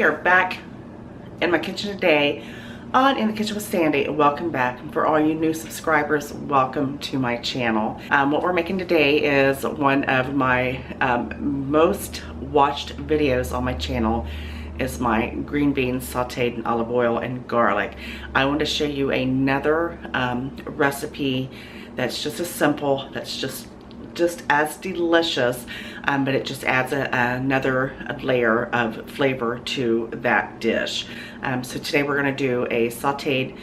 are back in my kitchen today on In the Kitchen with Sandy. Welcome back. And for all you new subscribers, welcome to my channel. What we're making today is one of my most watched videos on my channel. Is my green beans sauteed in olive oil and garlic. I want to show you another recipe that's just as simple, that's just as delicious, but it just adds another layer of flavor to that dish. So today we're going to do a sauteed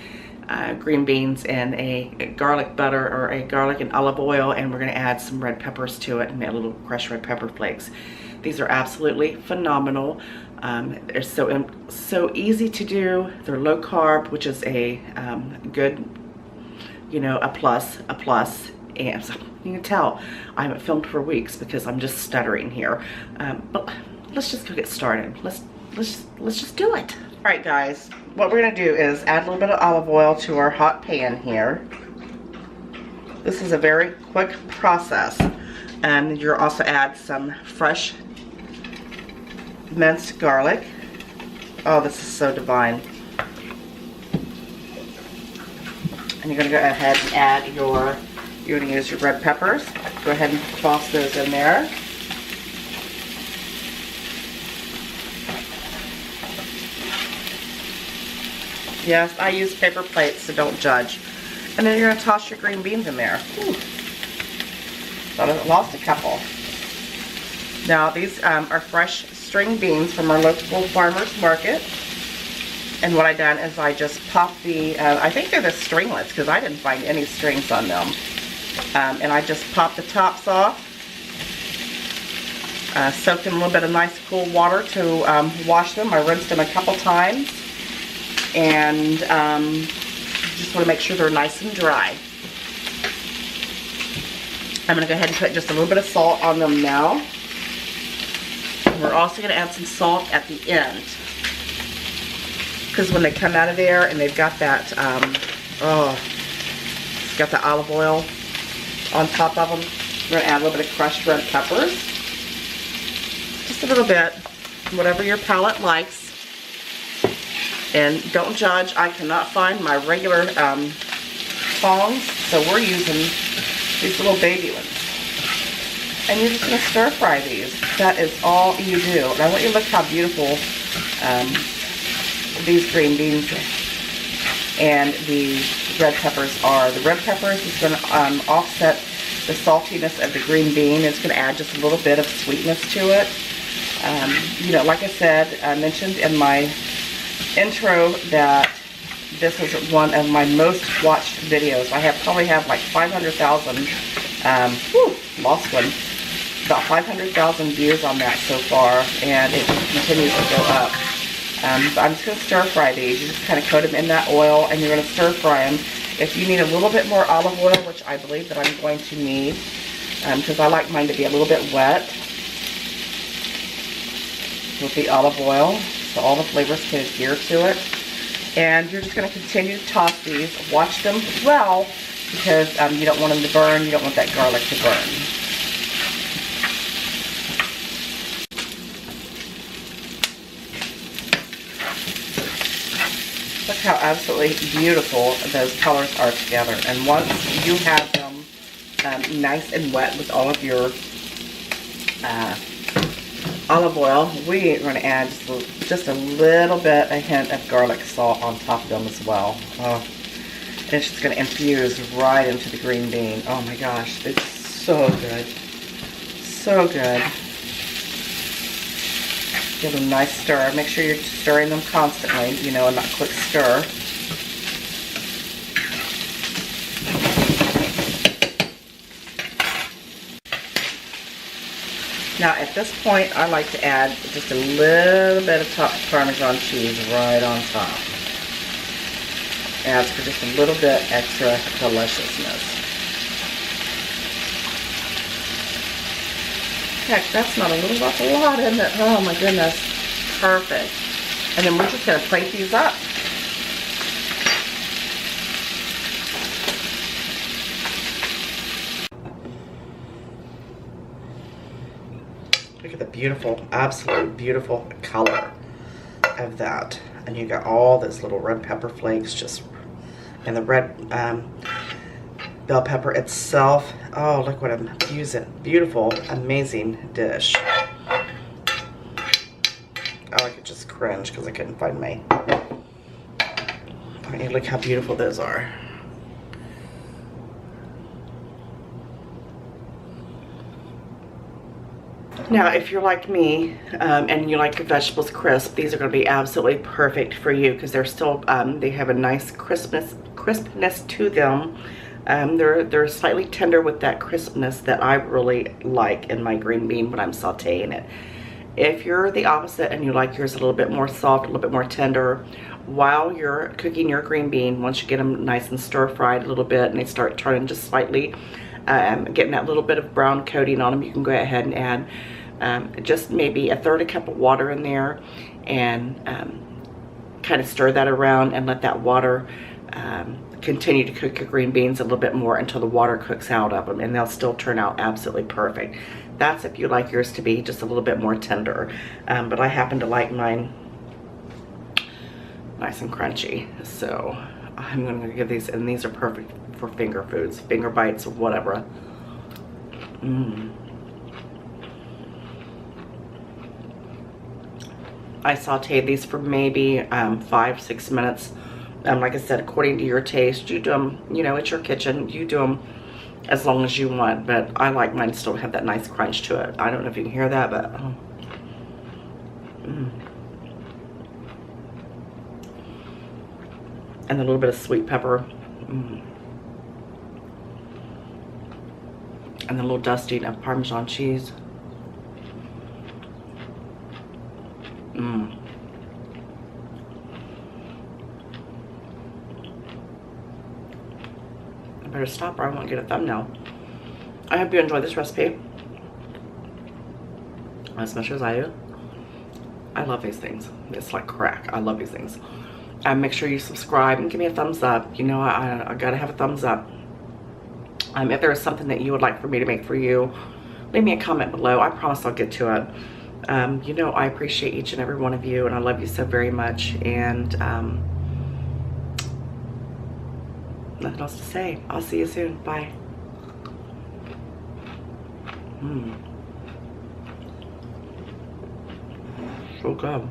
green beans in a garlic butter, or a garlic and olive oil, and we're going to add some red peppers to it and a little crushed red pepper flakes. These are absolutely phenomenal. They're so easy to do. They're low carb, which is a good, you know, a plus. And so you can tell I haven't filmed for weeks because I'm just stuttering here. But let's just go get started. Let's just do it. All right, guys. What we're gonna do is add a little bit of olive oil to our hot pan here. This is a very quick process, and you'll also add some fresh minced garlic. Oh, this is so divine. And you're gonna go ahead and add you're gonna use your red peppers. Go ahead and toss those in there. Yes, I use paper plates, so don't judge. And then you're gonna toss your green beans in there. Ooh. Thought I lost a couple. Now these are fresh string beans from our local farmer's market. And what I done is I just popped the, I think they're the stringlets because I didn't find any strings on them. And I just popped the tops off. Soaked in a little bit of nice cool water to wash them. I rinsed them a couple times. And just want to make sure they're nice and dry. I'm going to go ahead and put just a little bit of salt on them now. And we're also going to add some salt at the end, because when they come out of there and they've got that, it's got the olive oil on top of them, we're going to add a little bit of crushed red peppers. Just a little bit, whatever your palate likes. And don't judge, I cannot find my regular tongs, so we're using these little baby ones. And you're just going to stir fry these. That is all you do. And I want you to look how beautiful these green beans and the red peppers are. The red peppers is going to offset the saltiness of the green bean. It's going to add just a little bit of sweetness to it. You know, like I said, I mentioned in my intro that this is one of my most watched videos. I probably have like 500,000, lost one, about 500,000 views on that so far, and it just continues to go up. I'm just going to stir fry these. You just kind of coat them in that oil, and you're going to stir fry them. If you need a little bit more olive oil, which I believe that I'm going to need, because I like mine to be a little bit wet with the olive oil, so all the flavors can adhere to it. And you're just going to continue to toss these. Watch them well, because you don't want them to burn. You don't want that garlic to burn. Look how absolutely beautiful those colors are together. And once you have them nice and wet with all of your olive oil, we are going to add just a little bit, a hint of garlic salt on top of them as well. Oh, it's just going to infuse right into the green bean. Oh my gosh, it's so good. So good. Give them a nice stir. Make sure you're stirring them constantly, you know, and not quick stir. Now at this point, I like to add just a little bit of Parmesan cheese right on top. Adds for just a little bit extra deliciousness. Heck, that's not a little, that's a lot, isn't it? Oh my goodness. Perfect. And then we're just going to plate these up. Look at the beautiful, absolutely beautiful color. of that. And you got all those little red pepper flakes just, and the red bell pepper itself. Oh, look what I'm using. Beautiful, amazing dish. I could just cringe because I couldn't find my... Look how beautiful those are. Now, if you're like me and you like your vegetables crisp, these are going to be absolutely perfect for you because they're still, they have a nice crispness to them. They're slightly tender with that crispness that I really like in my green bean when I'm sauteing it. If you're the opposite and you like yours a little bit more soft, a little bit more tender, while you're cooking your green bean, once you get them nice and stir fried a little bit and they start turning just slightly, getting that little bit of brown coating on them, you can go ahead and add just maybe a third a cup of water in there and kind of stir that around and let that water continue to cook your green beans a little bit more until the water cooks out of them, and they'll still turn out absolutely perfect. That's if you like yours to be just a little bit more tender, but I happen to like mine nice and crunchy, so I'm going to give these, and these are perfect for finger foods, finger bites, or whatever. I sauteed these for maybe 5-6 minutes. Like I said, according to your taste, you do them, you know, it's your kitchen, you do them as long as you want, but I like mine to still have that nice crunch to it. I don't know if you can hear that, but and a little bit of sweet pepper, and a little dusting of Parmesan cheese. I better stop or I won't get a thumbnail. I hope you enjoy this recipe as much as I do. I love these things. It's like crack. I love these things. Make sure you subscribe and give me a thumbs up. You know, I gotta have a thumbs up. If there is something that you would like for me to make for you, leave me a comment below. I promise I'll get to it. You know, I appreciate each and every one of you, and I love you so very much. And nothing else to say. I'll see you soon. Bye. So good.